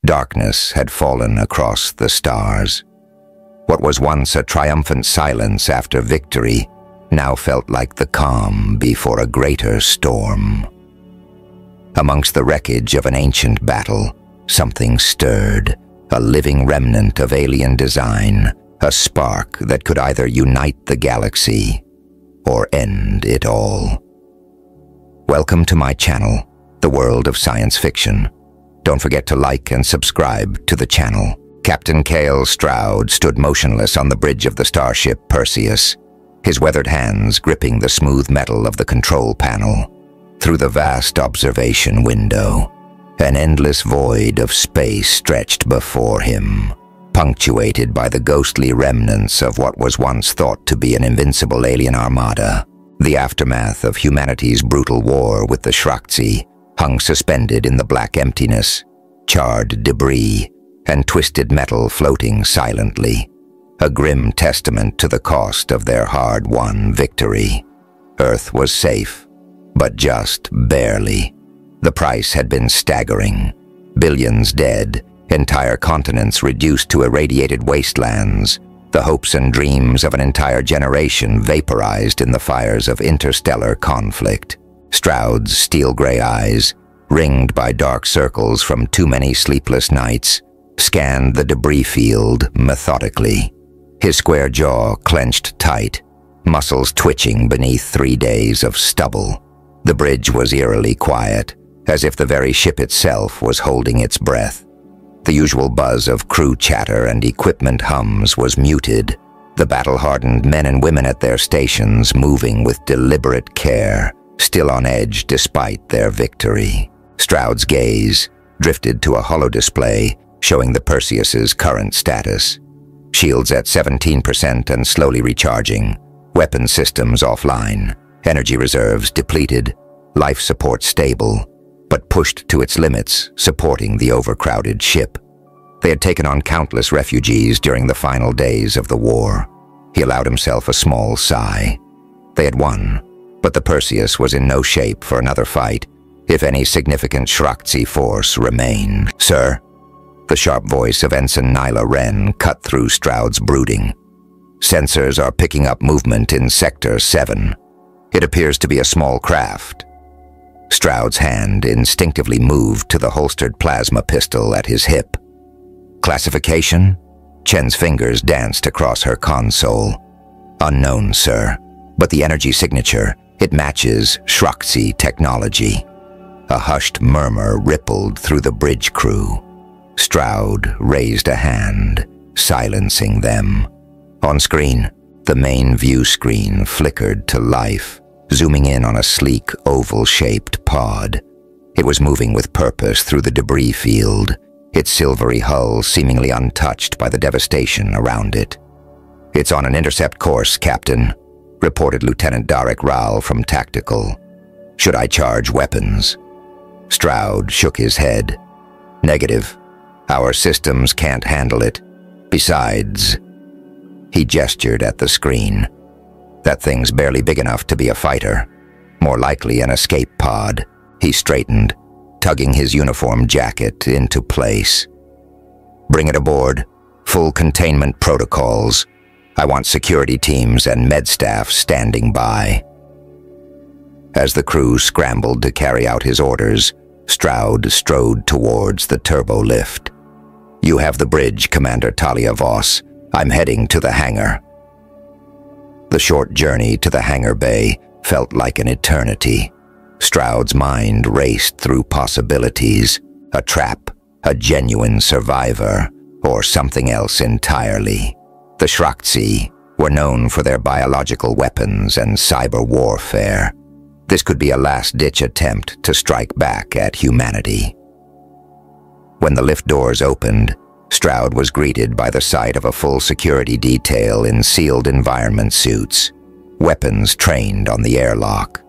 Darkness had fallen across the stars. What was once a triumphant silence after victory now felt like the calm before a greater storm. Amongst the wreckage of an ancient battle, something stirred, a living remnant of alien design, a spark that could either unite the galaxy or end it all. Welcome to my channel, The World of Science Fiction. Don't forget to like and subscribe to the channel. Captain Cale Stroud stood motionless on the bridge of the starship Perseus, his weathered hands gripping the smooth metal of the control panel. Through the vast observation window, an endless void of space stretched before him, punctuated by the ghostly remnants of what was once thought to be an invincible alien armada. The aftermath of humanity's brutal war with the Shrakti hung suspended in the black emptiness, charred debris and twisted metal floating silently, a grim testament to the cost of their hard-won victory. Earth was safe, but just barely. The price had been staggering. Billions dead, entire continents reduced to irradiated wastelands, the hopes and dreams of an entire generation vaporized in the fires of interstellar conflict. Stroud's steel-gray eyes, ringed by dark circles from too many sleepless nights, scanned the debris field methodically. His square jaw clenched tight, muscles twitching beneath 3 days of stubble. The bridge was eerily quiet, as if the very ship itself was holding its breath. The usual buzz of crew chatter and equipment hums was muted, the battle-hardened men and women at their stations moving with deliberate care, still on edge despite their victory. Stroud's gaze drifted to a holodisplay showing the Perseus's current status. Shields at 17% and slowly recharging, weapon systems offline, energy reserves depleted, life support stable, but pushed to its limits, supporting the overcrowded ship. They had taken on countless refugees during the final days of the war. He allowed himself a small sigh. They had won, but the Perseus was in no shape for another fight, if any significant Shrakti force remained. "Sir?" The sharp voice of Ensign Nyla Wren cut through Stroud's brooding. "Sensors are picking up movement in Sector 7. It appears to be a small craft." Stroud's hand instinctively moved to the holstered plasma pistol at his hip. "Classification?" Chen's fingers danced across her console. "Unknown, sir. But the energy signature, it matches Shrakti technology." A hushed murmur rippled through the bridge crew. Stroud raised a hand, silencing them. On screen, the main view screen flickered to life, zooming in on a sleek, oval-shaped pod. It was moving with purpose through the debris field, its silvery hull seemingly untouched by the devastation around it. "It's on an intercept course, Captain," reported Lieutenant Darek Rao from Tactical. "Should I charge weapons?" Stroud shook his head. "Negative. Our systems can't handle it. Besides..." He gestured at the screen. "That thing's barely big enough to be a fighter. More likely an escape pod." He straightened, tugging his uniform jacket into place. "Bring it aboard. Full containment protocols. I want security teams and med staff standing by." As the crew scrambled to carry out his orders, Stroud strode towards the turbo lift. "You have the bridge, Commander Talia Voss. I'm heading to the hangar." The short journey to the hangar bay felt like an eternity. Stroud's mind raced through possibilities: a trap, a genuine survivor, or something else entirely. The Shrakti were known for their biological weapons and cyber warfare. This could be a last-ditch attempt to strike back at humanity. When the lift doors opened, Stroud was greeted by the sight of a full security detail in sealed environment suits, weapons trained on the airlock.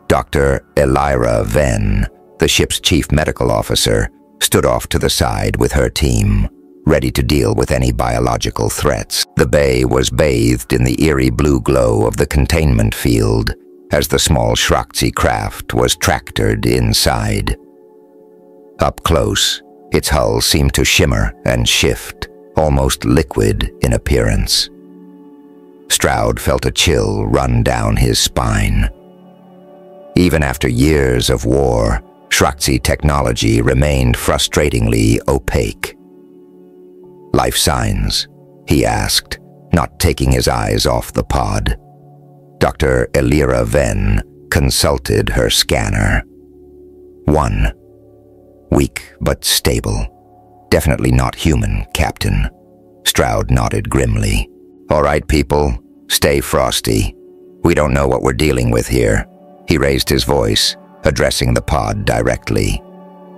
Dr. Elira Venn, the ship's chief medical officer, stood off to the side with her team, ready to deal with any biological threats. The bay was bathed in the eerie blue glow of the containment field as the small Shrakti craft was tractored inside. Up close, Its hull seemed to shimmer and shift, almost liquid in appearance. Stroud felt a chill run down his spine. Even after years of war, Shraxi technology remained frustratingly opaque. "Life signs?" he asked, not taking his eyes off the pod. Dr. Elira Venn consulted her scanner. 1. Weak but stable. Definitely not human, Captain. Stroud nodded grimly. "All right, people, stay frosty. We don't know what we're dealing with here." He raised his voice, addressing the pod directly.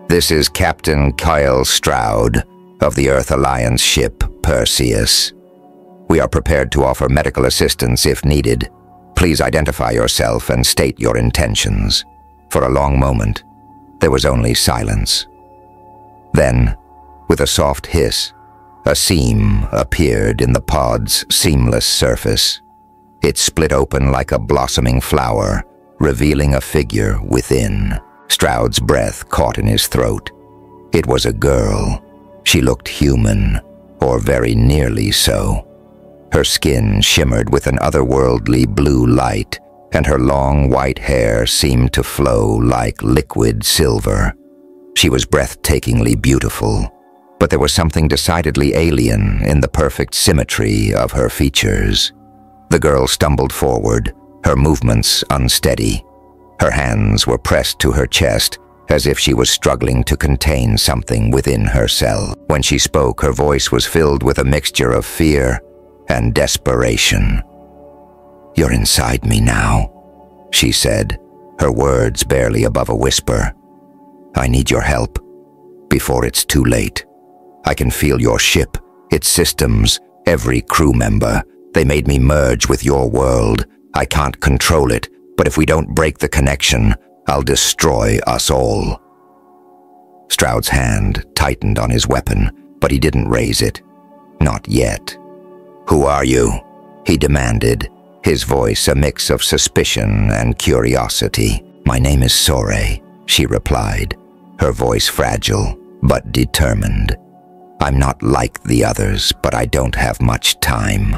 "This is Captain Kyle Stroud of the Earth Alliance ship Perseus. We are prepared to offer medical assistance if needed. Please identify yourself and state your intentions." For a long moment, there was only silence. Then, with a soft hiss, a seam appeared in the pod's seamless surface. It split open like a blossoming flower, revealing a figure within. Stroud's breath caught in his throat. It was a girl. She looked human, or very nearly so. Her skin shimmered with an otherworldly blue light, and her long white hair seemed to flow like liquid silver. She was breathtakingly beautiful, but there was something decidedly alien in the perfect symmetry of her features. The girl stumbled forward, her movements unsteady. Her hands were pressed to her chest, as if she was struggling to contain something within herself. When she spoke, her voice was filled with a mixture of fear and desperation. "You're inside me now," she said, her words barely above a whisper. "I need your help, before it's too late. I can feel your ship, its systems, every crew member. They made me merge with your world. I can't control it, but if we don't break the connection, I'll destroy us all." Stroud's hand tightened on his weapon, but he didn't raise it. Not yet. "Who are you?" he demanded, his voice a mix of suspicion and curiosity. "My name is Sore," she replied, her voice fragile but determined. "I'm not like the others, but I don't have much time.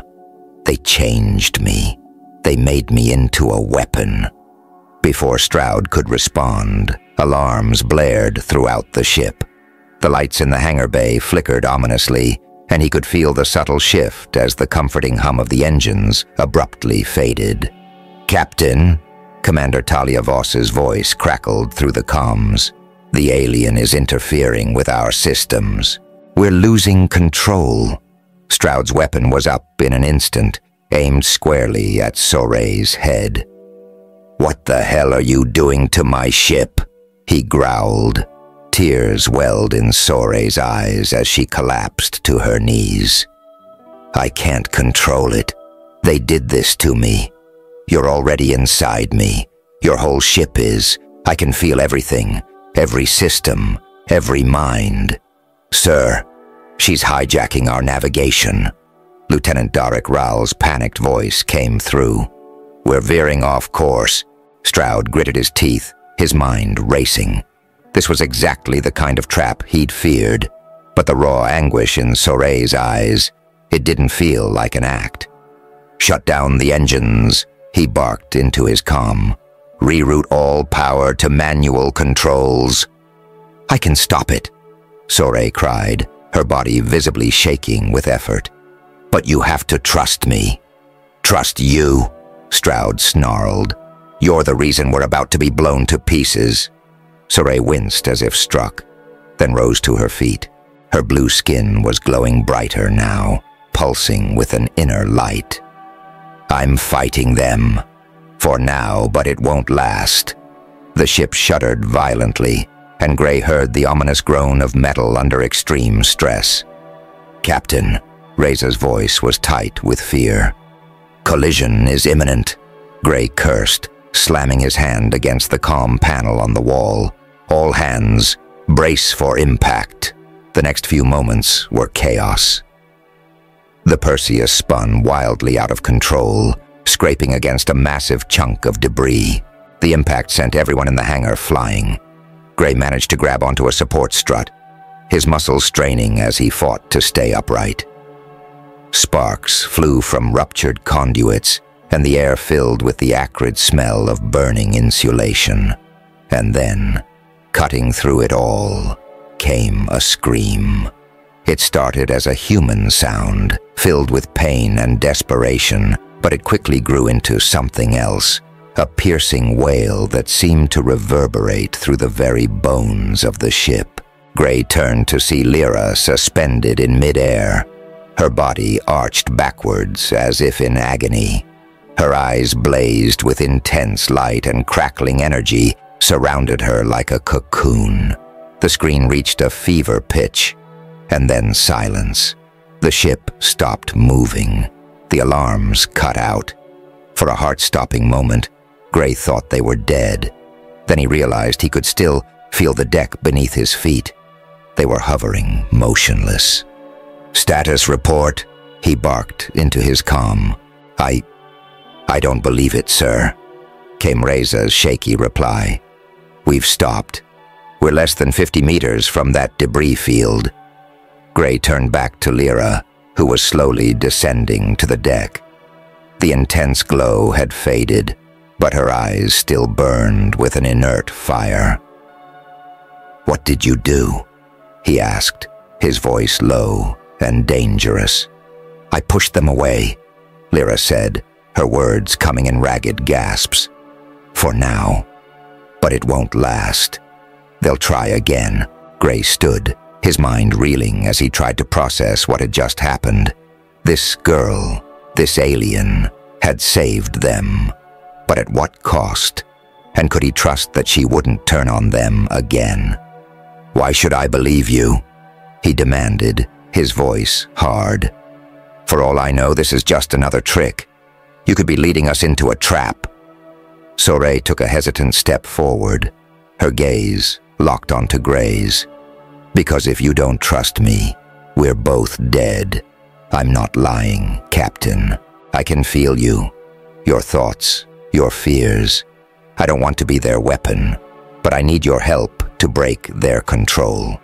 They changed me. They made me into a weapon." Before Stroud could respond, alarms blared throughout the ship. The lights in the hangar bay flickered ominously, and he could feel the subtle shift as the comforting hum of the engines abruptly faded. "Captain," Commander Talia Voss's voice crackled through the comms. "The alien is interfering with our systems. We're losing control." Stroud's weapon was up in an instant, aimed squarely at Sore's head. "What the hell are you doing to my ship?" he growled. Tears welled in Sore's eyes as she collapsed to her knees. "I can't control it. They did this to me. You're already inside me. Your whole ship is. I can feel everything, every system, every mind. Sir, she's hijacking our navigation." Lieutenant Darek Ral's panicked voice came through. "We're veering off course." Stroud gritted his teeth, his mind racing. This was exactly the kind of trap he'd feared, but the raw anguish in Sore's eyes, it didn't feel like an act. "Shut down the engines," he barked into his comm. "Reroute all power to manual controls." "I can stop it," Sore cried, her body visibly shaking with effort. "But you have to trust me." "Trust you?" Stroud snarled. "You're the reason we're about to be blown to pieces." Sore winced as if struck, then rose to her feet. Her blue skin was glowing brighter now, pulsing with an inner light. "I'm fighting them. For now, but it won't last." The ship shuddered violently, and Gray heard the ominous groan of metal under extreme stress. "Captain," Reza's voice was tight with fear. "Collision is imminent," Gray cursed, slamming his hand against the comm panel on the wall. "All hands, brace for impact." The next few moments were chaos. The Perseus spun wildly out of control, scraping against a massive chunk of debris. The impact sent everyone in the hangar flying. Gray managed to grab onto a support strut. his muscles straining as he fought to stay upright. Sparks flew from ruptured conduits, and the air filled with the acrid smell of burning insulation. And then, cutting through it all, came a scream. It started as a human sound, filled with pain and desperation, but it quickly grew into something else, a piercing wail that seemed to reverberate through the very bones of the ship. Gray turned to see Lyra suspended in midair, her body arched backwards as if in agony. Her eyes blazed with intense light, and crackling energy surrounded her like a cocoon. The screen reached a fever pitch, and then silence. The ship stopped moving. The alarms cut out. For a heart-stopping moment, Gray thought they were dead. Then he realized he could still feel the deck beneath his feet. They were hovering, motionless. "Status report," he barked into his comm. I don't believe it, sir," came Reza's shaky reply. "We've stopped. We're less than 50 meters from that debris field." Gray turned back to Lyra, who was slowly descending to the deck. The intense glow had faded, but her eyes still burned with an inert fire. "What did you do?" he asked, his voice low and dangerous. "I pushed them away," Lyra said, her words coming in ragged gasps. "For now. But it won't last. They'll try again." Gray stood, his mind reeling as he tried to process what had just happened. This girl, this alien, had saved them. But at what cost? And could he trust that she wouldn't turn on them again? "Why should I believe you?" he demanded, his voice hard. "For all I know, this is just another trick. You could be leading us into a trap." Soray took a hesitant step forward, her gaze locked onto Gray's. "Because if you don't trust me, we're both dead. I'm not lying, Captain. I can feel you, your thoughts, your fears. I don't want to be their weapon, but I need your help to break their control."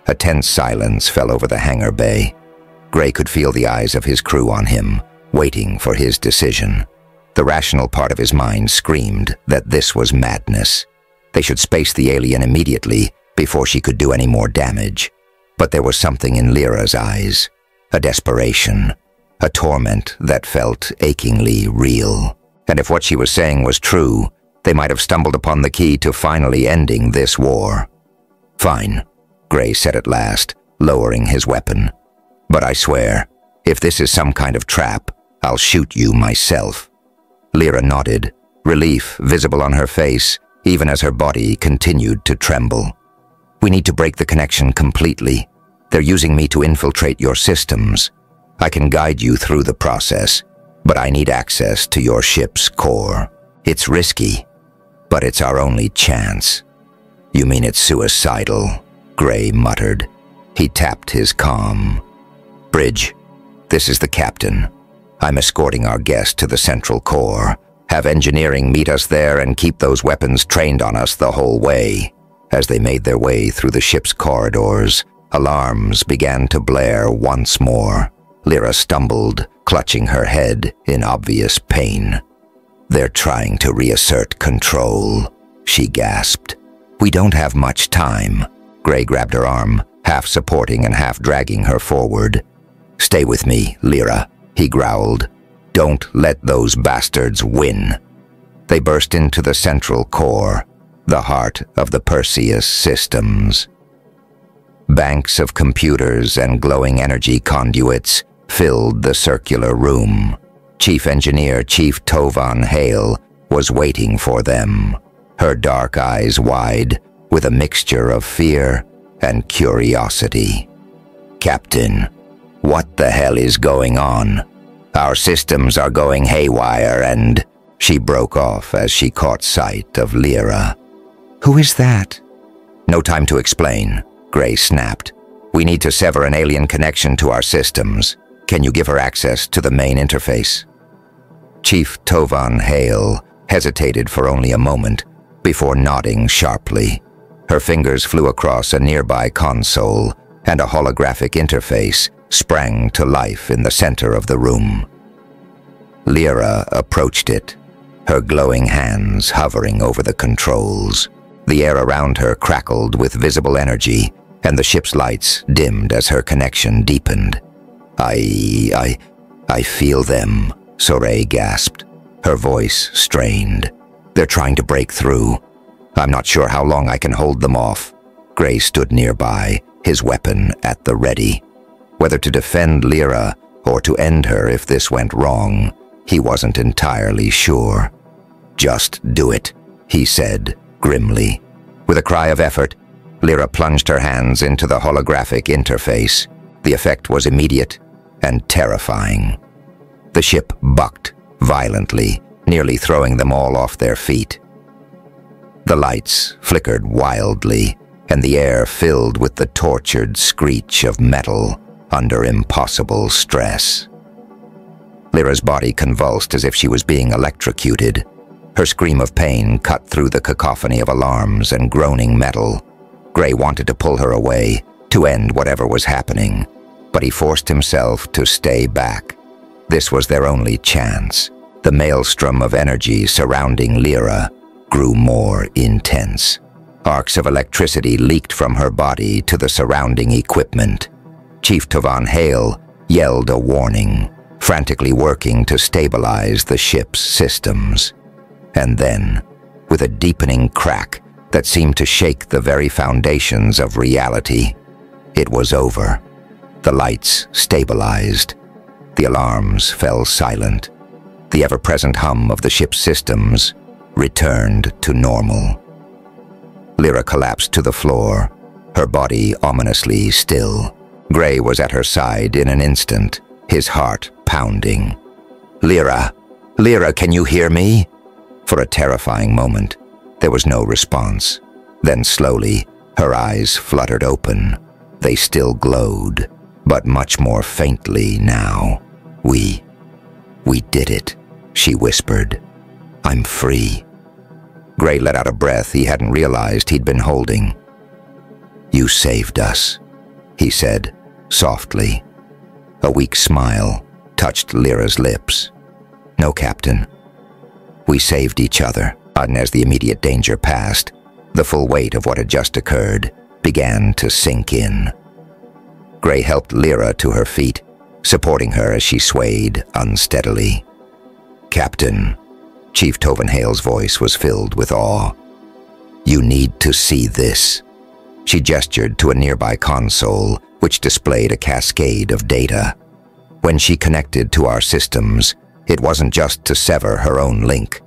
A tense silence fell over the hangar bay. Gray could feel the eyes of his crew on him, waiting for his decision. The rational part of his mind screamed that this was madness. They should space the alien immediately before she could do any more damage. But there was something in Lyra's eyes, a desperation, a torment that felt achingly real. And if what she was saying was true, they might have stumbled upon the key to finally ending this war. "Fine," Gray said at last, lowering his weapon. "But I swear, if this is some kind of trap, I'll shoot you myself." Lyra nodded, relief visible on her face, even as her body continued to tremble. "We need to break the connection completely. They're using me to infiltrate your systems. I can guide you through the process, but I need access to your ship's core. It's risky, but it's our only chance." "You mean it's suicidal?" Gray muttered. He tapped his comm. "Bridge, this is the captain. I'm escorting our guest to the central core. Have engineering meet us there and keep those weapons trained on us the whole way." As they made their way through the ship's corridors, alarms began to blare once more. Lyra stumbled, clutching her head in obvious pain. "They're trying to reassert control," she gasped. "We don't have much time." Gray grabbed her arm, half supporting and half dragging her forward. "Stay with me, Lyra," he growled. "Don't let those bastards win." They burst into the central core, the heart of the Perseus systems. Banks of computers and glowing energy conduits filled the circular room. Chief Engineer Chief Tovan Hale was waiting for them, her dark eyes wide with a mixture of fear and curiosity. "Captain, what the hell is going on? Our systems are going haywire and—" She broke off as she caught sight of Lyra. "Who is that?" "No time to explain," Gray snapped. "We need to sever an alien connection to our systems. Can you give her access to the main interface?" Chief Tovan Hale hesitated for only a moment before nodding sharply. Her fingers flew across a nearby console, and a holographic interface sprang to life in the center of the room. Lyra approached it, her glowing hands hovering over the controls. The air around her crackled with visible energy, and the ship's lights dimmed as her connection deepened. I feel them, Sorey gasped, her voice strained. They're trying to break through. I'm not sure how long I can hold them off. Gray stood nearby, his weapon at the ready. Whether to defend Lyra or to end her if this went wrong, he wasn't entirely sure. Just do it, he said, grimly. With a cry of effort, Lyra plunged her hands into the holographic interface. The effect was immediate and terrifying. The ship bucked violently, nearly throwing them all off their feet. The lights flickered wildly, and the air filled with the tortured screech of metal under impossible stress. Lyra's body convulsed as if she was being electrocuted. Her scream of pain cut through the cacophony of alarms and groaning metal. Gray wanted to pull her away, to end whatever was happening, but he forced himself to stay back. This was their only chance. The maelstrom of energy surrounding Lyra grew more intense. Arcs of electricity leaked from her body to the surrounding equipment. Chief Tovan Hale yelled a warning, frantically working to stabilize the ship's systems. And then, with a deepening crack that seemed to shake the very foundations of reality, it was over. The lights stabilized. The alarms fell silent. The ever-present hum of the ship's systems returned to normal. Lyra collapsed to the floor, her body ominously still. Gray was at her side in an instant, his heart pounding. "Lyra! Lyra, can you hear me?" For a terrifying moment, there was no response. Then slowly, her eyes fluttered open. They still glowed, but much more faintly now. We did it," she whispered. "I'm free." Gray let out a breath he hadn't realized he'd been holding. "You saved us," he said, softly. A weak smile touched Lyra's lips. "No, Captain. We saved each other." And as the immediate danger passed, the full weight of what had just occurred began to sink in. Gray helped Lyra to her feet, supporting her as she swayed unsteadily. "Captain," Chief Tovenhale's voice was filled with awe. "You need to see this." She gestured to a nearby console, which displayed a cascade of data. When she connected to our systems, it wasn't just to sever her own link.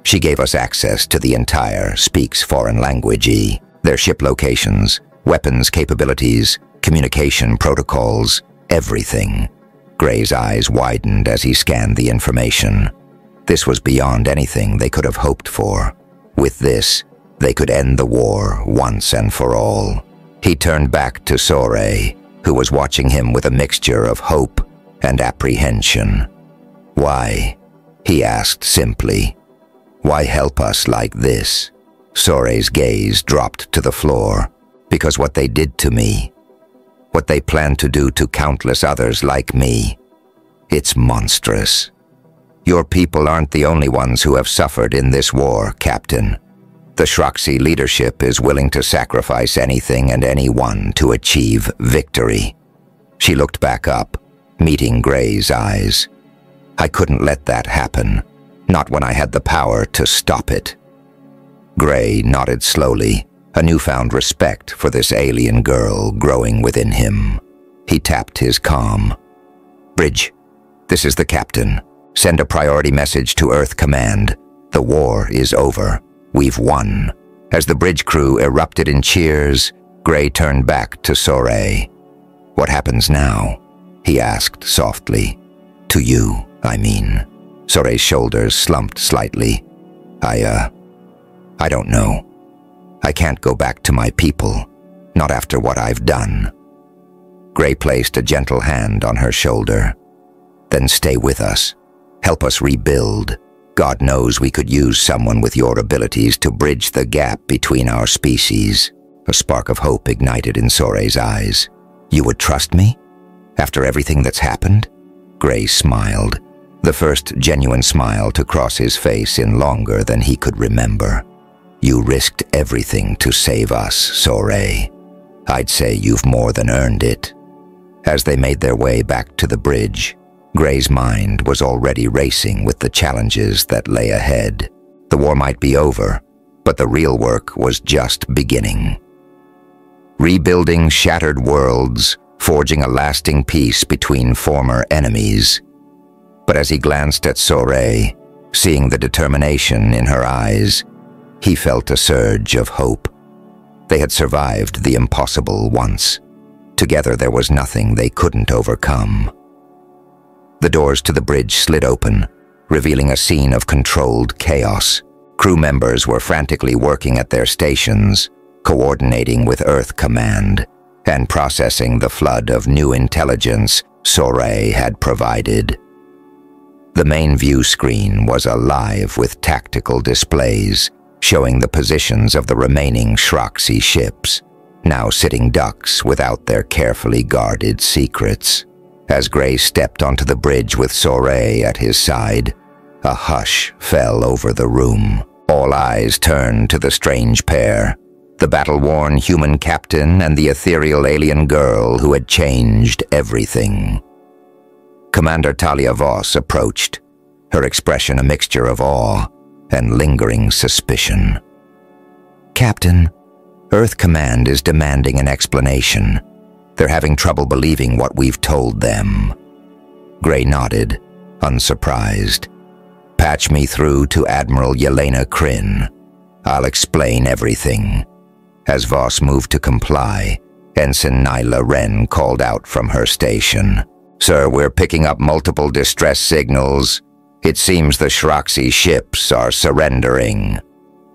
She gave us access to the entire Speaks Foreign Language, their ship locations, weapons capabilities, communication protocols, everything. Gray's eyes widened as he scanned the information. This was beyond anything they could have hoped for. With this, they could end the war once and for all. He turned back to Sorey, who was watching him with a mixture of hope and apprehension. "Why?" he asked simply. "Why help us like this?" Sorey's gaze dropped to the floor. "Because what they did to me, what they plan to do to countless others like me, it's monstrous. Your people aren't the only ones who have suffered in this war, Captain. The Shroxy leadership is willing to sacrifice anything and anyone to achieve victory." She looked back up, meeting Gray's eyes. "I couldn't let that happen, not when I had the power to stop it." Gray nodded slowly, a newfound respect for this alien girl growing within him. He tapped his comm. "Bridge, this is the captain. Send a priority message to Earth Command. The war is over. We've won." As the bridge crew erupted in cheers, Gray turned back to Sorey. "What happens now?" he asked softly. "To you, I mean." Sorey's shoulders slumped slightly. I don't know. I can't go back to my people, not after what I've done." Gray placed a gentle hand on her shoulder. "Then stay with us. Help us rebuild. God knows we could use someone with your abilities to bridge the gap between our species." A spark of hope ignited in Sore's eyes. "You would trust me? After everything that's happened?" Gray smiled, the first genuine smile to cross his face in longer than he could remember. "You risked everything to save us, Sore. I'd say you've more than earned it." As they made their way back to the bridge, Gray's mind was already racing with the challenges that lay ahead. The war might be over, but the real work was just beginning. Rebuilding shattered worlds, forging a lasting peace between former enemies. But as he glanced at Sore, seeing the determination in her eyes, he felt a surge of hope. They had survived the impossible once. Together there was nothing they couldn't overcome. The doors to the bridge slid open, revealing a scene of controlled chaos. Crew members were frantically working at their stations, coordinating with Earth Command, and processing the flood of new intelligence Sore had provided. The main view screen was alive with tactical displays, showing the positions of the remaining Shroxy ships, now sitting ducks without their carefully guarded secrets. As Gray stepped onto the bridge with Sore at his side, a hush fell over the room. All eyes turned to the strange pair, the battle-worn human captain and the ethereal alien girl who had changed everything. Commander Talia Voss approached, her expression a mixture of awe and lingering suspicion. "Captain, Earth Command is demanding an explanation. They're having trouble believing what we've told them." Gray nodded, unsurprised. "Patch me through to Admiral Yelena Kryn. I'll explain everything." As Voss moved to comply, Ensign Nyla Wren called out from her station. "Sir, we're picking up multiple distress signals. It seems the Shroxy ships are surrendering."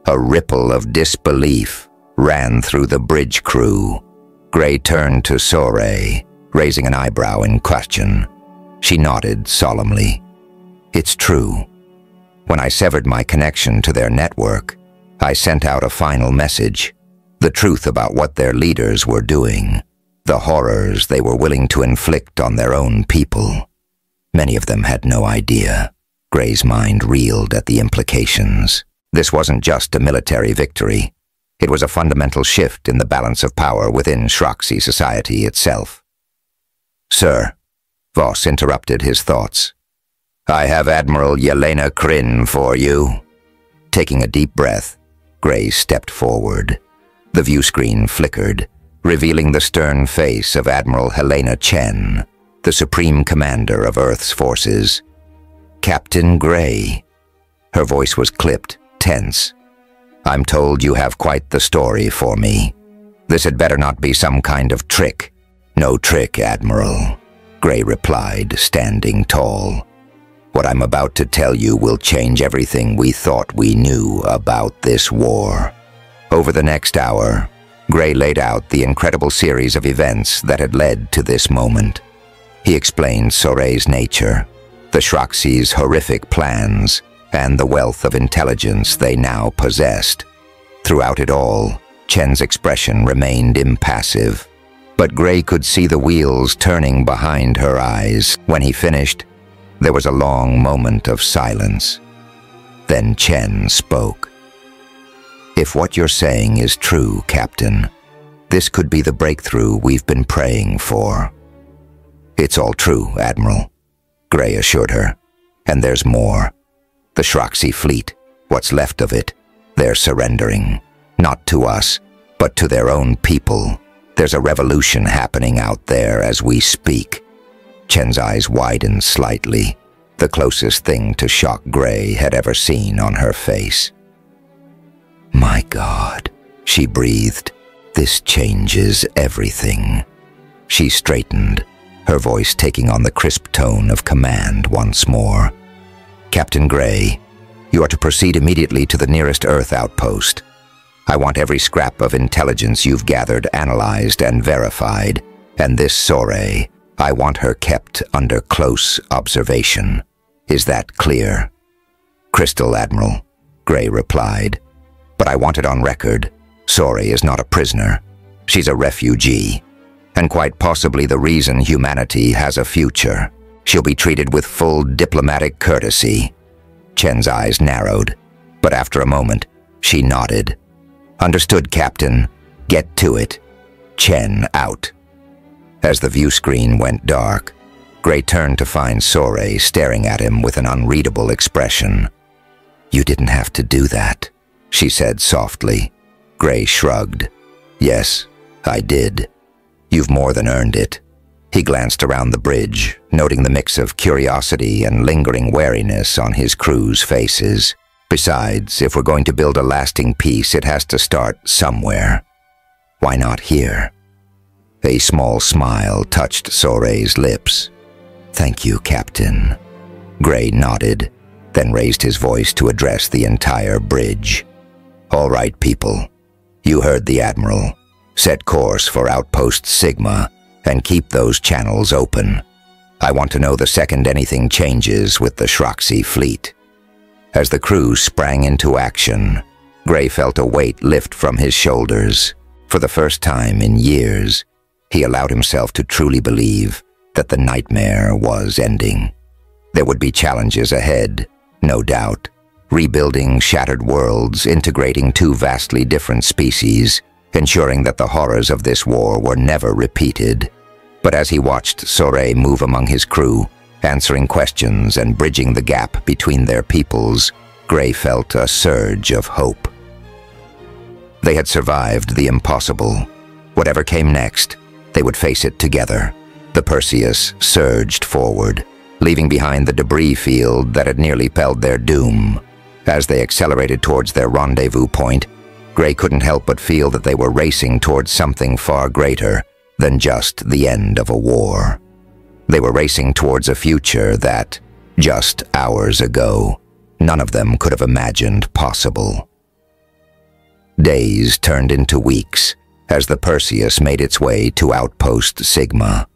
A ripple of disbelief ran through the bridge crew. Gray turned to Sore, raising an eyebrow in question. She nodded solemnly. "It's true. When I severed my connection to their network, I sent out a final message. The truth about what their leaders were doing, the horrors they were willing to inflict on their own people. Many of them had no idea." Gray's mind reeled at the implications. This wasn't just a military victory. It was a fundamental shift in the balance of power within Shroxy society itself. "Sir," Voss interrupted his thoughts. "I have Admiral Yelena Kryn for you." Taking a deep breath, Gray stepped forward. The view screen flickered, revealing the stern face of Admiral Helena Chen, the Supreme Commander of Earth's forces. "Captain Gray." Her voice was clipped, tense. "I'm told you have quite the story for me. This had better not be some kind of trick." "No trick, Admiral," Gray replied, standing tall. "What I'm about to tell you will change everything we thought we knew about this war." Over the next hour, Gray laid out the incredible series of events that had led to this moment. He explained Sore's nature, the Shroxy's horrific plans, and the wealth of intelligence they now possessed. Throughout it all, Chen's expression remained impassive, but Gray could see the wheels turning behind her eyes. When he finished, there was a long moment of silence. Then Chen spoke. "If what you're saying is true, Captain, this could be the breakthrough we've been praying for." "It's all true, Admiral," Gray assured her. "And there's more. The Shroxy fleet, what's left of it, they're surrendering. Not to us, but to their own people. There's a revolution happening out there as we speak." Chen's eyes widened slightly, the closest thing to shock Gray had ever seen on her face. "My God," she breathed. "This changes everything." She straightened, her voice taking on the crisp tone of command once more. "Captain Gray, you are to proceed immediately to the nearest Earth outpost. I want every scrap of intelligence you've gathered analyzed and verified, and this Sore, I want her kept under close observation. Is that clear?" "Crystal, Admiral," Gray replied. "But I want it on record. Sori is not a prisoner. She's a refugee, and quite possibly the reason humanity has a future. She'll be treated with full diplomatic courtesy. Chen's eyes narrowed, but after a moment, she nodded. Understood, Captain. Get to it. Chen out. As the view screen went dark, Gray turned to find Sori staring at him with an unreadable expression. You didn't have to do that, she said softly. Gray shrugged. Yes, I did. You've more than earned it. He glanced around the bridge, noting the mix of curiosity and lingering wariness on his crew's faces. Besides, if we're going to build a lasting peace, it has to start somewhere. Why not here? A small smile touched Sori's lips. Thank you, Captain. Gray nodded, then raised his voice to address the entire bridge. All right, people. You heard the Admiral. Set course for Outpost Sigma and keep those channels open. I want to know the second anything changes with the Shroxy fleet. As the crew sprang into action, Gray felt a weight lift from his shoulders. For the first time in years, he allowed himself to truly believe that the nightmare was ending. There would be challenges ahead, no doubt. Rebuilding shattered worlds, integrating two vastly different species, ensuring that the horrors of this war were never repeated. But as he watched Sori move among his crew, answering questions and bridging the gap between their peoples, Gray felt a surge of hope. They had survived the impossible. Whatever came next, they would face it together. The Perseus surged forward, leaving behind the debris field that had nearly spelled their doom. As they accelerated towards their rendezvous point, Gray couldn't help but feel that they were racing towards something far greater than just the end of a war. They were racing towards a future that, just hours ago, none of them could have imagined possible. Days turned into weeks as the Perseus made its way to Outpost Sigma.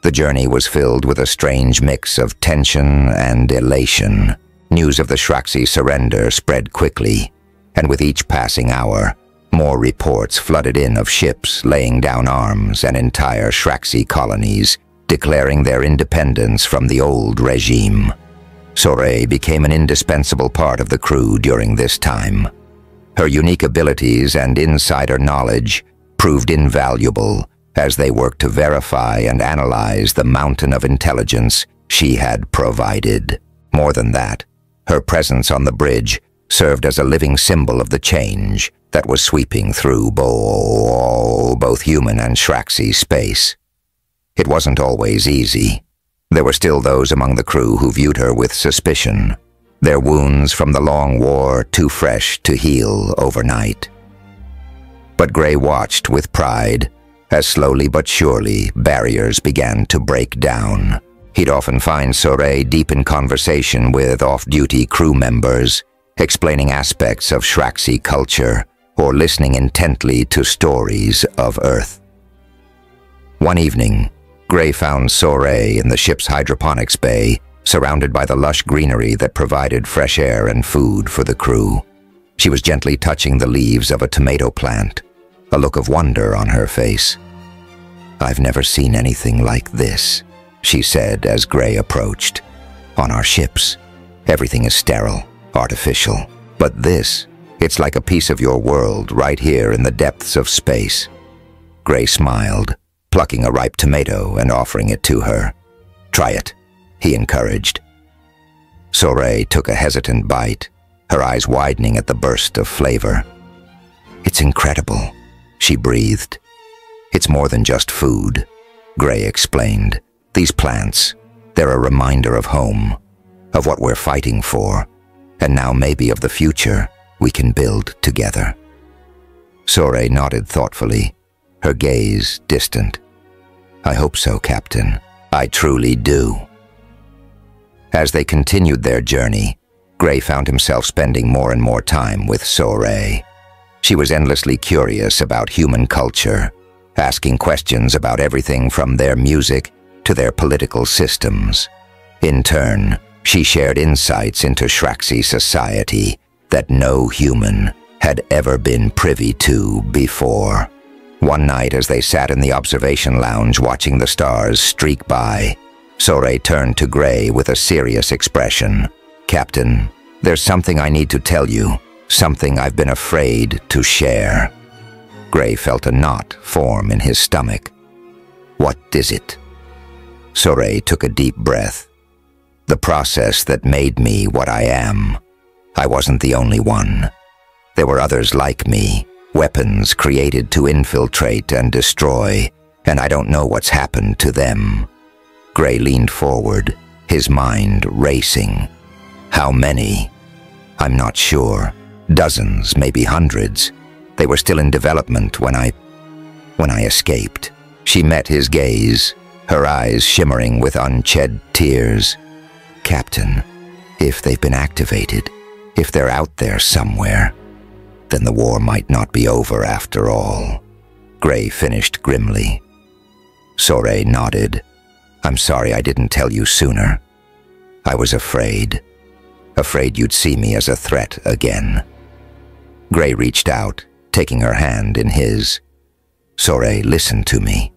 The journey was filled with a strange mix of tension and elation. News of the Shroxy surrender spread quickly, and with each passing hour, more reports flooded in of ships laying down arms and entire Shroxy colonies declaring their independence from the old regime. Sori became an indispensable part of the crew during this time. Her unique abilities and insider knowledge proved invaluable as they worked to verify and analyze the mountain of intelligence she had provided. More than that, her presence on the bridge served as a living symbol of the change that was sweeping through both human and Shroxy space. It wasn't always easy. There were still those among the crew who viewed her with suspicion, their wounds from the long war too fresh to heal overnight. But Gray watched with pride as slowly but surely barriers began to break down. He'd often find Sori deep in conversation with off-duty crew members, explaining aspects of Shroxy culture or listening intently to stories of Earth. One evening, Gray found Sori in the ship's hydroponics bay, surrounded by the lush greenery that provided fresh air and food for the crew. She was gently touching the leaves of a tomato plant, a look of wonder on her face. "I've never seen anything like this," she said as Gray approached. "On our ships, everything is sterile, artificial. But this, it's like a piece of your world right here in the depths of space." Gray smiled, plucking a ripe tomato and offering it to her. "Try it," he encouraged. Sori took a hesitant bite, her eyes widening at the burst of flavor. "It's incredible," she breathed. "It's more than just food," Gray explained. "These plants, they're a reminder of home, of what we're fighting for, and now maybe of the future we can build together." Sori nodded thoughtfully, her gaze distant. "I hope so, Captain. I truly do." As they continued their journey, Gray found himself spending more and more time with Sori. She was endlessly curious about human culture, asking questions about everything from their music to their political systems. In turn, she shared insights into Shroxy society that no human had ever been privy to before. One night as they sat in the observation lounge watching the stars streak by, Sore turned to Gray with a serious expression. "Captain, there's something I need to tell you, something I've been afraid to share." Gray felt a knot form in his stomach. "What is it?" Sore took a deep breath. "The process that made me what I am. I wasn't the only one. There were others like me, weapons created to infiltrate and destroy, and I don't know what's happened to them." Gray leaned forward, his mind racing. "How many?" "I'm not sure. Dozens, maybe hundreds. They were still in development when I escaped." She met his gaze, her eyes shimmering with unshed tears. "Captain, if they've been activated, if they're out there somewhere, then the war might not be over after all." Gray finished grimly. Sore nodded. "I'm sorry I didn't tell you sooner. I was afraid you'd see me as a threat again." Gray reached out, taking her hand in his. "Sore, listen to me.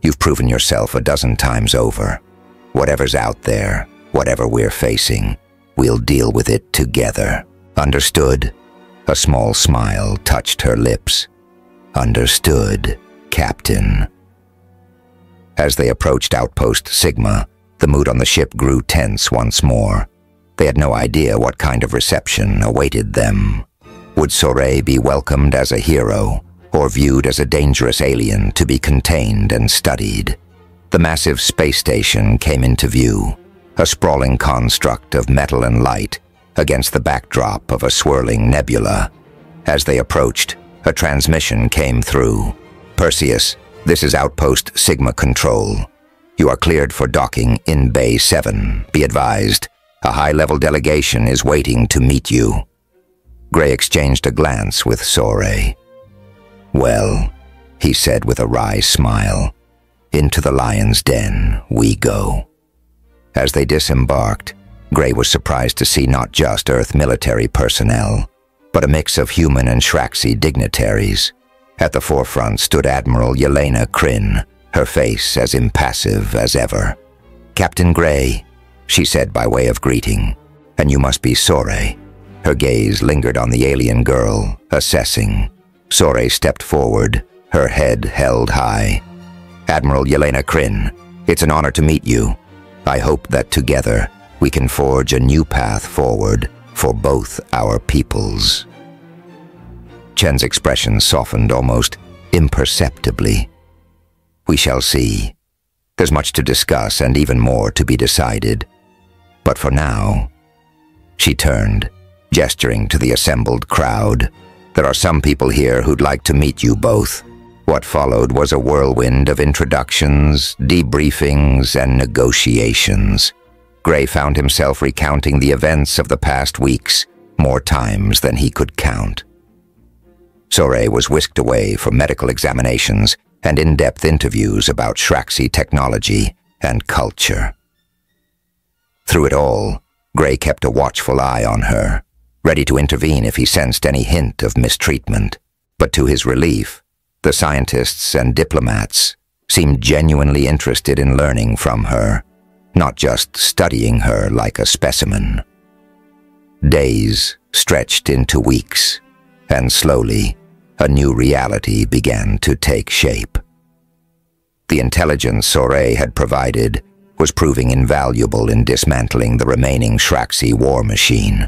You've proven yourself a dozen times over. Whatever's out there, whatever we're facing, we'll deal with it together. Understood?" A small smile touched her lips. "Understood, Captain." As they approached Outpost Sigma, the mood on the ship grew tense once more. They had no idea what kind of reception awaited them. Would Sore be welcomed as a hero, or viewed as a dangerous alien to be contained and studied? The massive space station came into view, a sprawling construct of metal and light against the backdrop of a swirling nebula. As they approached, a transmission came through. "Perseus, this is Outpost Sigma Control. You are cleared for docking in Bay 7. Be advised, a high-level delegation is waiting to meet you." Gray exchanged a glance with Sore. "Well," he said with a wry smile, "into the lion's den we go." As they disembarked, Gray was surprised to see not just Earth military personnel, but a mix of human and Shraxi dignitaries. At the forefront stood Admiral Yelena Kryn, her face as impassive as ever. "Captain Gray," she said by way of greeting, "and you must be Sore." Her gaze lingered on the alien girl, assessing. Sore stepped forward, her head held high. "Admiral Yelena Kryn, it's an honor to meet you. I hope that together we can forge a new path forward for both our peoples." Chen's expression softened almost imperceptibly. "We shall see. There's much to discuss and even more to be decided. But for now..." She turned, gesturing to the assembled crowd. "There are some people here who'd like to meet you both." What followed was a whirlwind of introductions, debriefings, and negotiations. Gray found himself recounting the events of the past weeks more times than he could count. Sore was whisked away for medical examinations and in-depth interviews about Shraxi technology and culture. Through it all, Gray kept a watchful eye on her, ready to intervene if he sensed any hint of mistreatment. But to his relief, the scientists and diplomats seemed genuinely interested in learning from her, not just studying her like a specimen. Days stretched into weeks, and slowly, a new reality began to take shape. The intelligence Sore had provided was proving invaluable in dismantling the remaining Shraxi war machine.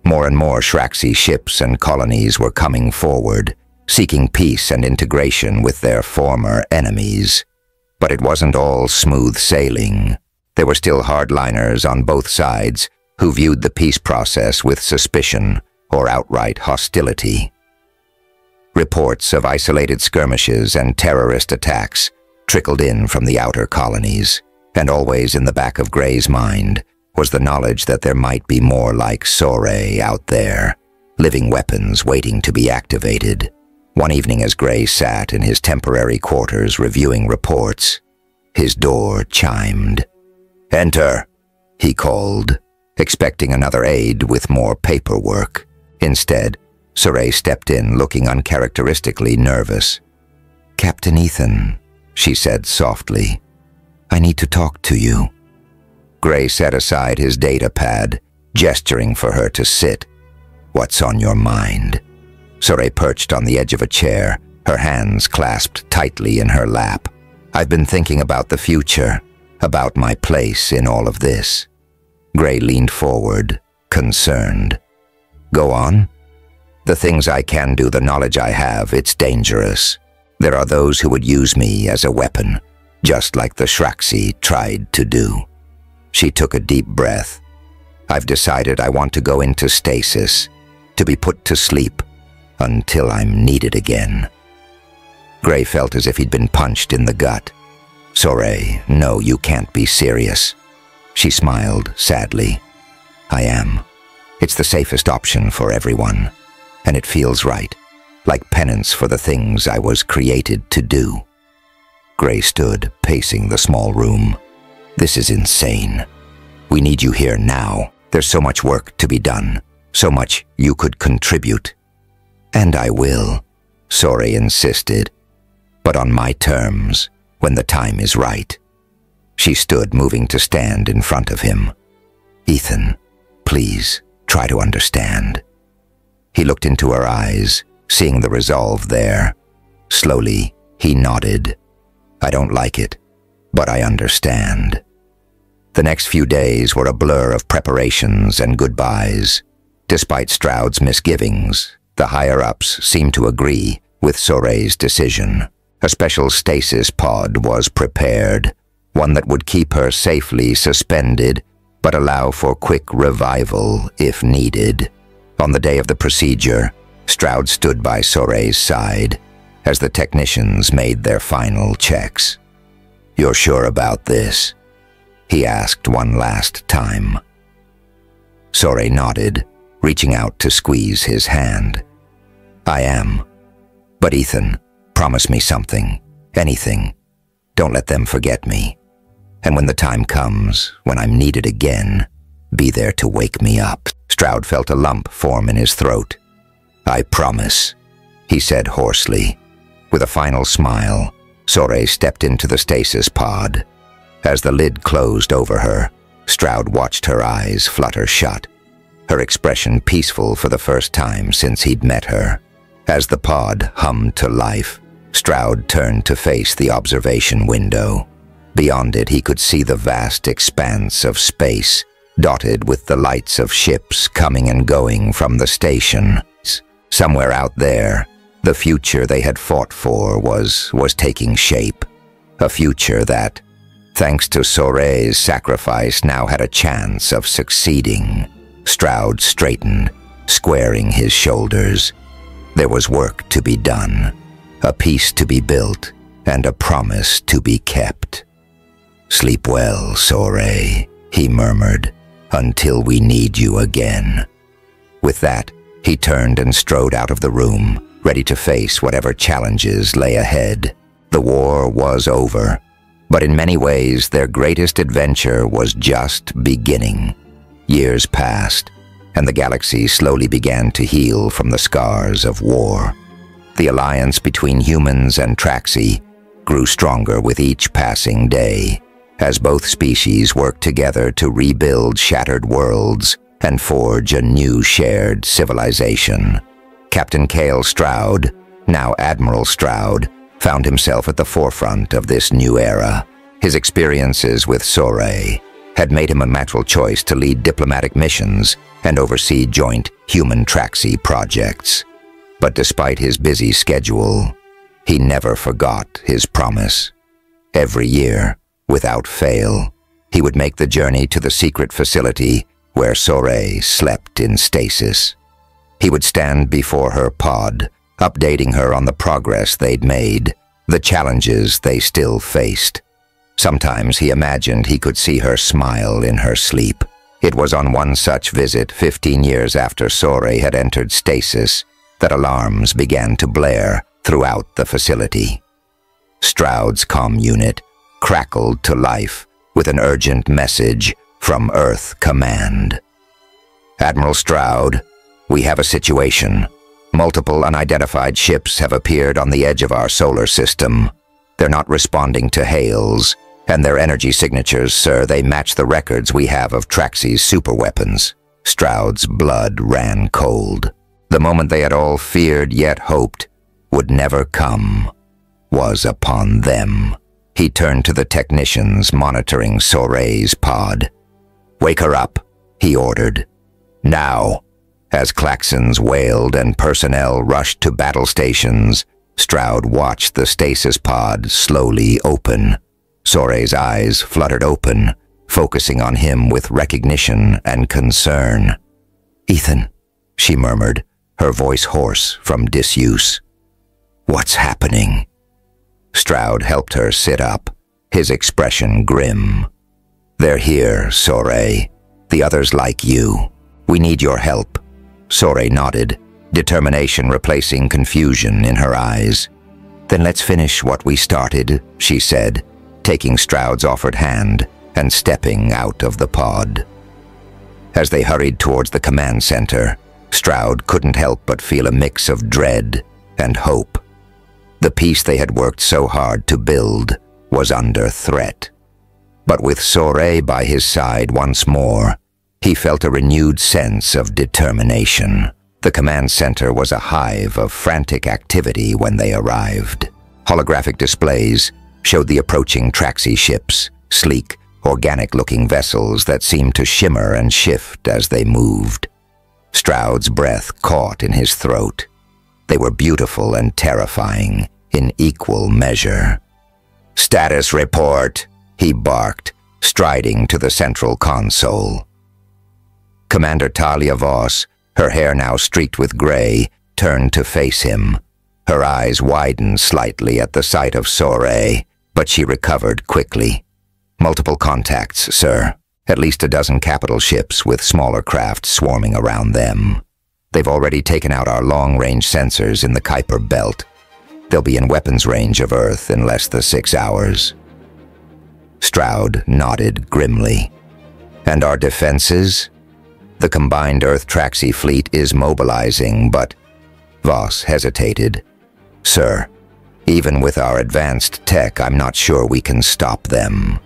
More and more Shraxi ships and colonies were coming forward, seeking peace and integration with their former enemies. But it wasn't all smooth sailing. There were still hardliners on both sides who viewed the peace process with suspicion or outright hostility. Reports of isolated skirmishes and terrorist attacks trickled in from the outer colonies, and always in the back of Gray's mind was the knowledge that there might be more like Sore out there, living weapons waiting to be activated. One evening as Gray sat in his temporary quarters reviewing reports, his door chimed. "Enter," he called, expecting another aide with more paperwork. Instead, Saray stepped in, looking uncharacteristically nervous. "Captain Ethan," she said softly, "I need to talk to you." Gray set aside his data pad, gesturing for her to sit. "What's on your mind?" Saray perched on the edge of a chair, her hands clasped tightly in her lap. "I've been thinking about the future, about my place in all of this." Gray leaned forward, concerned. "Go on." "The things I can do, the knowledge I have, it's dangerous. There are those who would use me as a weapon, just like the Shraxi tried to do." She took a deep breath. "I've decided I want to go into stasis, to be put to sleep, until I'm needed again." Gray felt as if he'd been punched in the gut. "Saray, no, you can't be serious." She smiled sadly. "I am. It's the safest option for everyone, and it feels right, like penance for the things I was created to do." Gray stood, pacing the small room. "This is insane. We need you here now. There's so much work to be done, so much you could contribute." "And I will," Saray insisted, "but on my terms, when the time is right." She stood, moving to stand in front of him. "Ethan, please, try to understand." He looked into her eyes, seeing the resolve there. Slowly, he nodded. "I don't like it, but I understand." The next few days were a blur of preparations and goodbyes. Despite Stroud's misgivings, the higher-ups seemed to agree with Soray's decision. A special stasis pod was prepared, one that would keep her safely suspended, but allow for quick revival if needed. On the day of the procedure, Stroud stood by Soray's side as the technicians made their final checks. "You're sure about this?" he asked one last time. Saray nodded, reaching out to squeeze his hand. "I am. But Ethan, promise me something, anything. Don't let them forget me. And when the time comes, when I'm needed again, be there to wake me up." Stroud felt a lump form in his throat. "I promise," he said hoarsely. With a final smile, Saray stepped into the stasis pod. As the lid closed over her, Stroud watched her eyes flutter shut, her expression peaceful for the first time since he'd met her. As the pod hummed to life, Stroud turned to face the observation window. Beyond it, he could see the vast expanse of space, dotted with the lights of ships coming and going from the station. Somewhere out there, the future they had fought for was taking shape. A future that, thanks to Soray's sacrifice, now had a chance of succeeding. Stroud straightened, squaring his shoulders. There was work to be done, a peace to be built, and a promise to be kept. "Sleep well, Saray," he murmured, "until we need you again." With that, he turned and strode out of the room, ready to face whatever challenges lay ahead. The war was over, but in many ways their greatest adventure was just beginning. Years passed, and the galaxy slowly began to heal from the scars of war. The alliance between humans and Traxi grew stronger with each passing day, as both species worked together to rebuild shattered worlds and forge a new shared civilization. Captain Cale Stroud, now Admiral Stroud, found himself at the forefront of this new era. His experiences with Saray had made him a natural choice to lead diplomatic missions and oversee joint human-Traxi projects. But despite his busy schedule, he never forgot his promise. Every year, without fail, he would make the journey to the secret facility where Saray slept in stasis. He would stand before her pod, updating her on the progress they'd made, the challenges they still faced. Sometimes he imagined he could see her smile in her sleep. It was on one such visit 15 years after Saray had entered stasis that alarms began to blare throughout the facility. Stroud's comm unit crackled to life with an urgent message from Earth Command. "Admiral Stroud, we have a situation. Multiple unidentified ships have appeared on the edge of our solar system. They're not responding to hails, and their energy signatures, sir, they match the records we have of Traxxi's superweapons. Stroud's blood ran cold. The moment they had all feared yet hoped would never come was upon them. He turned to the technicians monitoring Sore's pod. "Wake her up," he ordered. "Now." As klaxons wailed and personnel rushed to battle stations, Stroud watched the stasis pod slowly open. Sore's eyes fluttered open, focusing on him with recognition and concern. "Ethan," she murmured, her voice hoarse from disuse. "What's happening?" Stroud helped her sit up, his expression grim. "They're here, Sore. The others like you. We need your help." Sore nodded, determination replacing confusion in her eyes. "Then let's finish what we started," she said, taking Stroud's offered hand and stepping out of the pod. As they hurried towards the command center, Stroud couldn't help but feel a mix of dread and hope. The peace they had worked so hard to build was under threat. But with Sore by his side once more, he felt a renewed sense of determination. The command center was a hive of frantic activity when they arrived. Holographic displays showed the approaching Traxxi ships, sleek, organic-looking vessels that seemed to shimmer and shift as they moved. Stroud's breath caught in his throat. They were beautiful and terrifying in equal measure. "Status report," he barked, striding to the central console. Commander Talia Voss, her hair now streaked with gray, turned to face him. Her eyes widened slightly at the sight of Sore, but she recovered quickly. "Multiple contacts, sir. At least a dozen capital ships with smaller craft swarming around them. They've already taken out our long-range sensors in the Kuiper Belt. They'll be in weapons range of Earth in less than 6 hours." Stroud nodded grimly. "And our defenses? The combined Earth-Traxxi fleet is mobilizing, but..." Voss hesitated. "Sir, even with our advanced tech, I'm not sure we can stop them.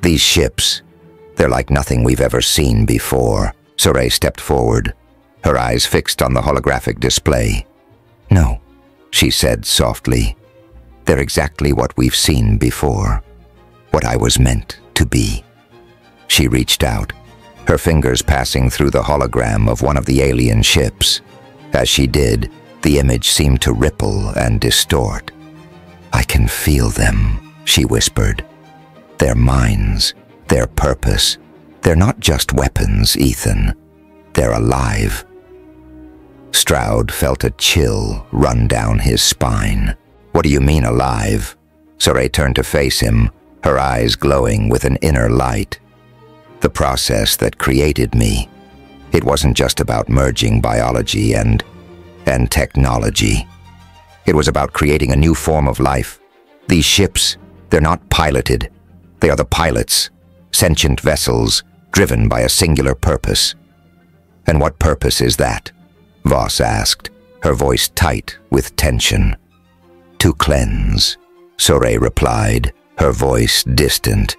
These ships, they're like nothing we've ever seen before." Sore stepped forward, her eyes fixed on the holographic display. "No," she said softly. "They're exactly what we've seen before. What I was meant to be." She reached out, her fingers passing through the hologram of one of the alien ships. As she did, the image seemed to ripple and distort. "I can feel them," she whispered. "Their minds, their purpose. They're not just weapons, Ethan. They're alive." Stroud felt a chill run down his spine. "What do you mean, alive?" Sore turned to face him, her eyes glowing with an inner light. "The process that created me. It wasn't just about merging biology and technology. It was about creating a new form of life. These ships, they're not piloted. They are the pilots, sentient vessels driven by a singular purpose." "And what purpose is that?" Voss asked, her voice tight with tension. "To cleanse," Sore replied, her voice distant.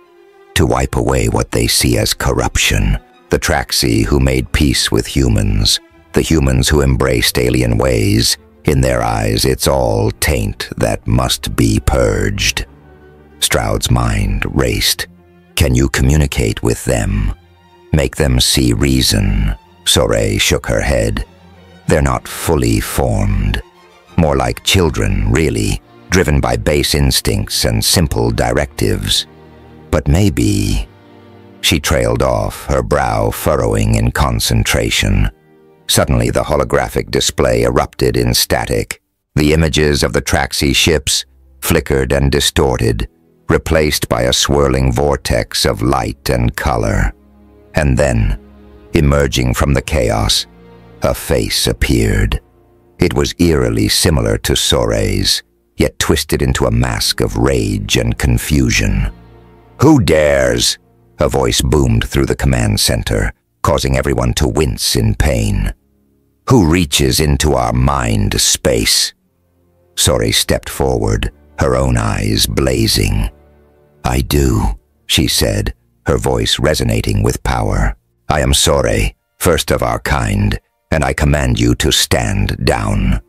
"To wipe away what they see as corruption. The Traxxi who made peace with humans, the humans who embraced alien ways. In their eyes, it's all taint that must be purged." Stroud's mind raced. "Can you communicate with them? Make them see reason?" Sore shook her head. "They're not fully formed. More like children, really, driven by base instincts and simple directives. But maybe..." She trailed off, her brow furrowing in concentration. Suddenly, the holographic display erupted in static. The images of the Traxxi ships flickered and distorted, replaced by a swirling vortex of light and color. And then, emerging from the chaos, a face appeared. It was eerily similar to Sore's, yet twisted into a mask of rage and confusion. "Who dares?" A voice boomed through the command center, causing everyone to wince in pain. Who reaches into our mind space? Sore stepped forward, her own eyes blazing. I do, she said, her voice resonating with power. I am Sore, first of our kind, and I command you to stand down.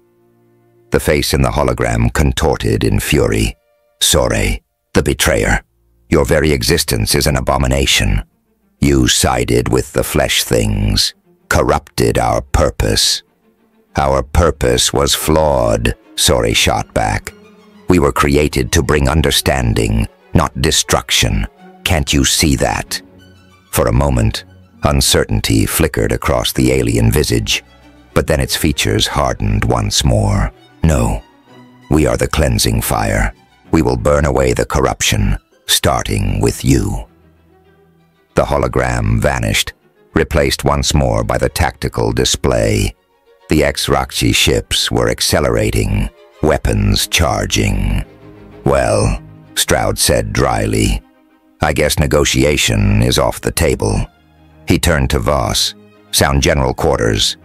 The face in the hologram contorted in fury. Sore, the betrayer. Your very existence is an abomination. You sided with the flesh things, corrupted our purpose. Our purpose was flawed, Sore shot back. We were created to bring understanding, not destruction. Can't you see that? For a moment, uncertainty flickered across the alien visage, but then its features hardened once more. No, we are the cleansing fire. We will burn away the corruption, starting with you. The hologram vanished, replaced once more by the tactical display. The Extraterrestrial ships were accelerating, weapons charging. Well, Stroud said dryly, I guess negotiation is off the table. He turned to Voss. Sound general quarters.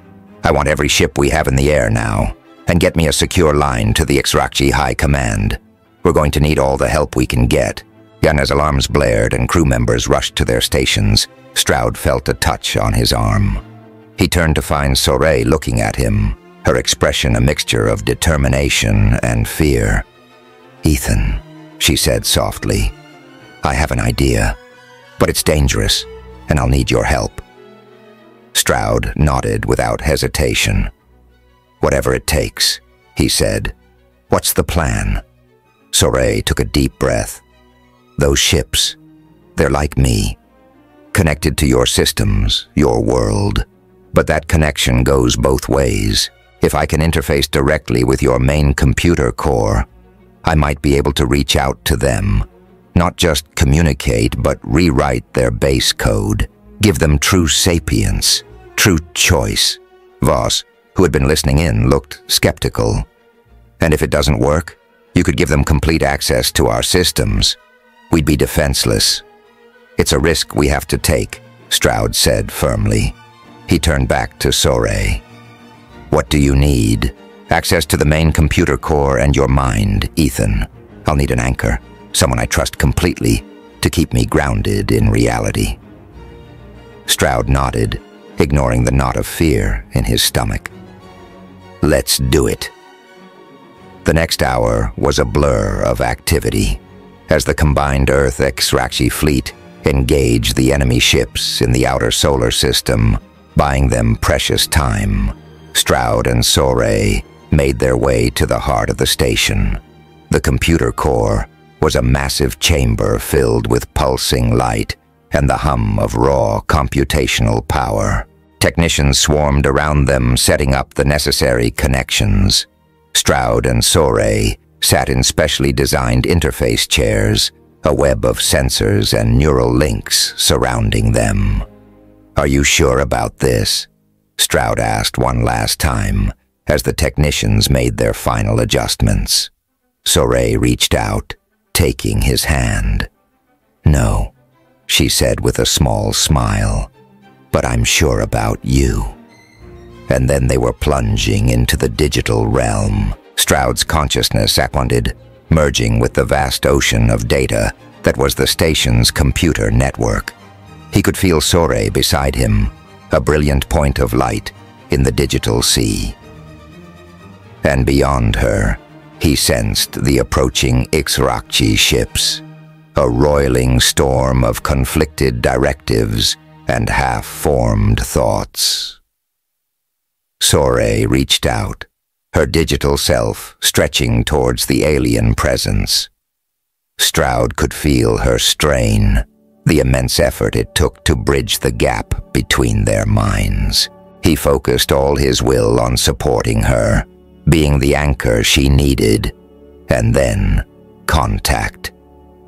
I want every ship we have in the air now, and get me a secure line to the Extraterrestrial High Command. We're going to need all the help we can get. Young as alarms blared and crew members rushed to their stations, Stroud felt a touch on his arm. He turned to find Sore looking at him, her expression a mixture of determination and fear. Ethan, she said softly, I have an idea, but it's dangerous, and I'll need your help. Stroud nodded without hesitation. Whatever it takes, he said. What's the plan? Sore took a deep breath. Those ships, they're like me, connected to your systems, your world. But that connection goes both ways. If I can interface directly with your main computer core, I might be able to reach out to them. Not just communicate, but rewrite their base code. Give them true sapience, true choice. Voss, who had been listening in, looked skeptical. And if it doesn't work, you could give them complete access to our systems. We'd be defenseless. It's a risk we have to take, Stroud said firmly. He turned back to Sore. What do you need? Access to the main computer core and your mind, Ethan. I'll need an anchor, someone I trust completely, to keep me grounded in reality. Stroud nodded, ignoring the knot of fear in his stomach. Let's do it. The next hour was a blur of activity, as the combined Earth-Extraterrestrial fleet engaged the enemy ships in the outer solar system, buying them precious time. Stroud and Sore made their way to the heart of the station. The computer core was a massive chamber filled with pulsing light and the hum of raw computational power. Technicians swarmed around them, setting up the necessary connections. Stroud and Sore sat in specially designed interface chairs, a web of sensors and neural links surrounding them. Are you sure about this? Stroud asked one last time, as the technicians made their final adjustments. Sore reached out, taking his hand. No, she said with a small smile, but I'm sure about you. And then they were plunging into the digital realm. Stroud's consciousness expanded, merging with the vast ocean of data that was the station's computer network. He could feel Sore beside him, a brilliant point of light in the digital sea. And beyond her, he sensed the approaching Extraterrestrial ships, a roiling storm of conflicted directives and half-formed thoughts. Sore reached out, her digital self stretching towards the alien presence. Stroud could feel her strain, the immense effort it took to bridge the gap between their minds. He focused all his will on supporting her, being the anchor she needed. And then, contact.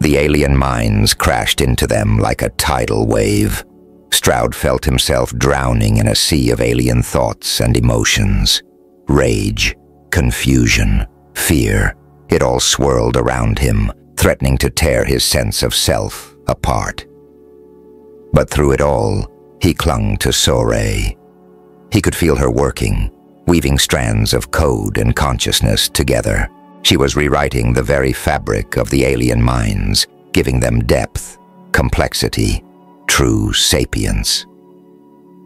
The alien minds crashed into them like a tidal wave. Stroud felt himself drowning in a sea of alien thoughts and emotions. Rage, confusion, fear, it all swirled around him, threatening to tear his sense of self apart. But through it all, he clung to Sore. He could feel her working, weaving strands of code and consciousness together. She was rewriting the very fabric of the alien minds, giving them depth, complexity, true sapience.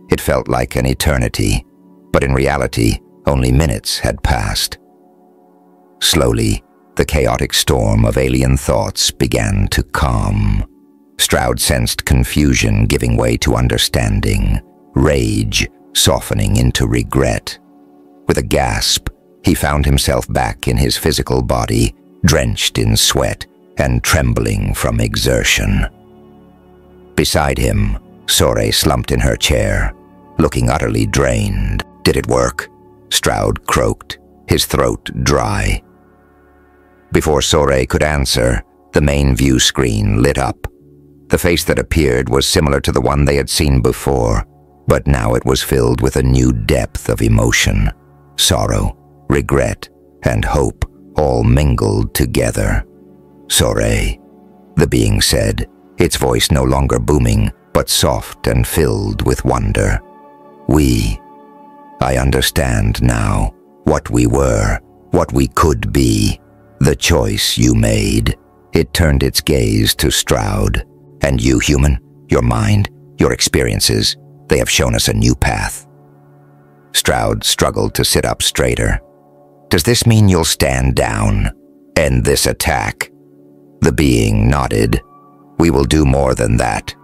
It felt like an eternity, but in reality, only minutes had passed. Slowly, the chaotic storm of alien thoughts began to calm. Stroud sensed confusion giving way to understanding, rage softening into regret. With a gasp, he found himself back in his physical body, drenched in sweat and trembling from exertion. Beside him, Sore slumped in her chair, looking utterly drained. "Did it work?" Stroud croaked, his throat dry. Before Sore could answer, the main view screen lit up. The face that appeared was similar to the one they had seen before, but now it was filled with a new depth of emotion. Sorrow, regret, and hope all mingled together. "Sore," the being said, its voice no longer booming, but soft and filled with wonder. I understand now what we were, what we could be, the choice you made." It turned its gaze to Stroud. "And you, human, your mind, your experiences, they have shown us a new path." Stroud struggled to sit up straighter. "Does this mean you'll stand down? End this attack?" The being nodded. "We will do more than that.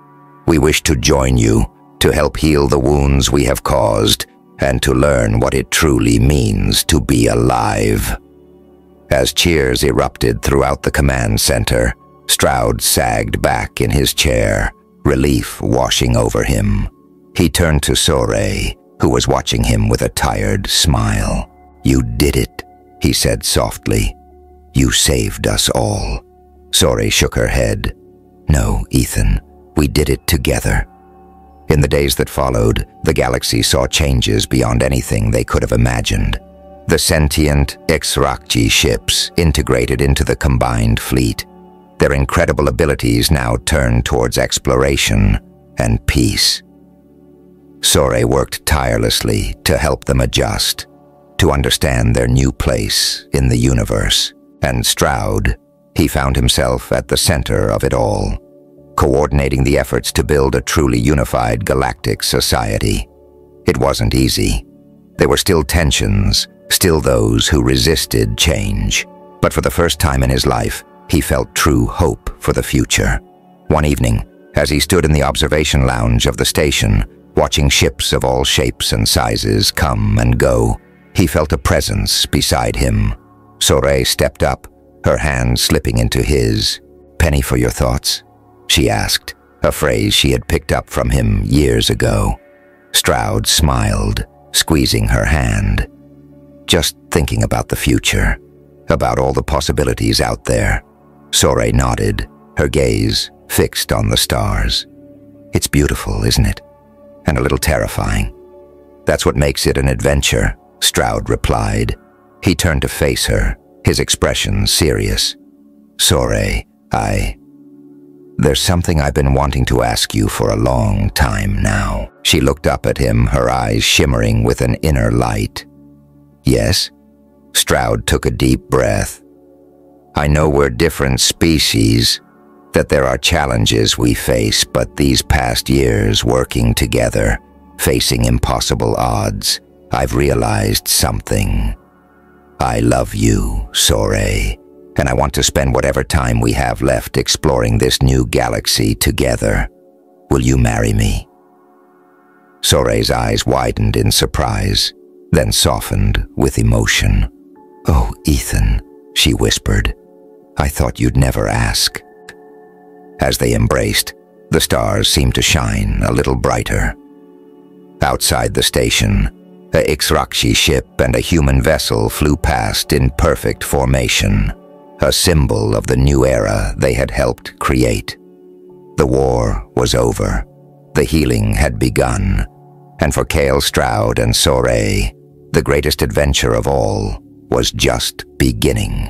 We wish to join you, to help heal the wounds we have caused, and to learn what it truly means to be alive." As cheers erupted throughout the command center, Stroud sagged back in his chair, relief washing over him. He turned to Sore, who was watching him with a tired smile. "You did it," he said softly. "You saved us all." Sore shook her head. "No, Ethan, we did it together." In the days that followed, the galaxy saw changes beyond anything they could have imagined. The sentient Extraterrestrial ships integrated into the combined fleet. Their incredible abilities now turned towards exploration and peace. Sore worked tirelessly to help them adjust, to understand their new place in the universe. And Stroud, he found himself at the center of it all, coordinating the efforts to build a truly unified galactic society. It wasn't easy. There were still tensions, still those who resisted change. But for the first time in his life, he felt true hope for the future. One evening, as he stood in the observation lounge of the station, watching ships of all shapes and sizes come and go, he felt a presence beside him. Sore stepped up, her hand slipping into his. "Penny for your thoughts?" she asked, a phrase she had picked up from him years ago. Stroud smiled, squeezing her hand. "Just thinking about the future, about all the possibilities out there." Sore nodded, her gaze fixed on the stars. "It's beautiful, isn't it? And a little terrifying." "That's what makes it an adventure," Stroud replied. He turned to face her, his expression serious. "Sore, there's something I've been wanting to ask you for a long time now." She looked up at him, her eyes shimmering with an inner light. "Yes?" Stroud took a deep breath. "I know we're different species, that there are challenges we face, but these past years working together, facing impossible odds, I've realized something. I love you, Sore, and I want to spend whatever time we have left exploring this new galaxy together. Will you marry me?" Sore's eyes widened in surprise, then softened with emotion. "Oh, Ethan," she whispered, "I thought you'd never ask." As they embraced, the stars seemed to shine a little brighter. Outside the station, a Extraterrestrial ship and a human vessel flew past in perfect formation, a symbol of the new era they had helped create. The war was over, the healing had begun, and for Kale Stroud and Sore, the greatest adventure of all was just beginning.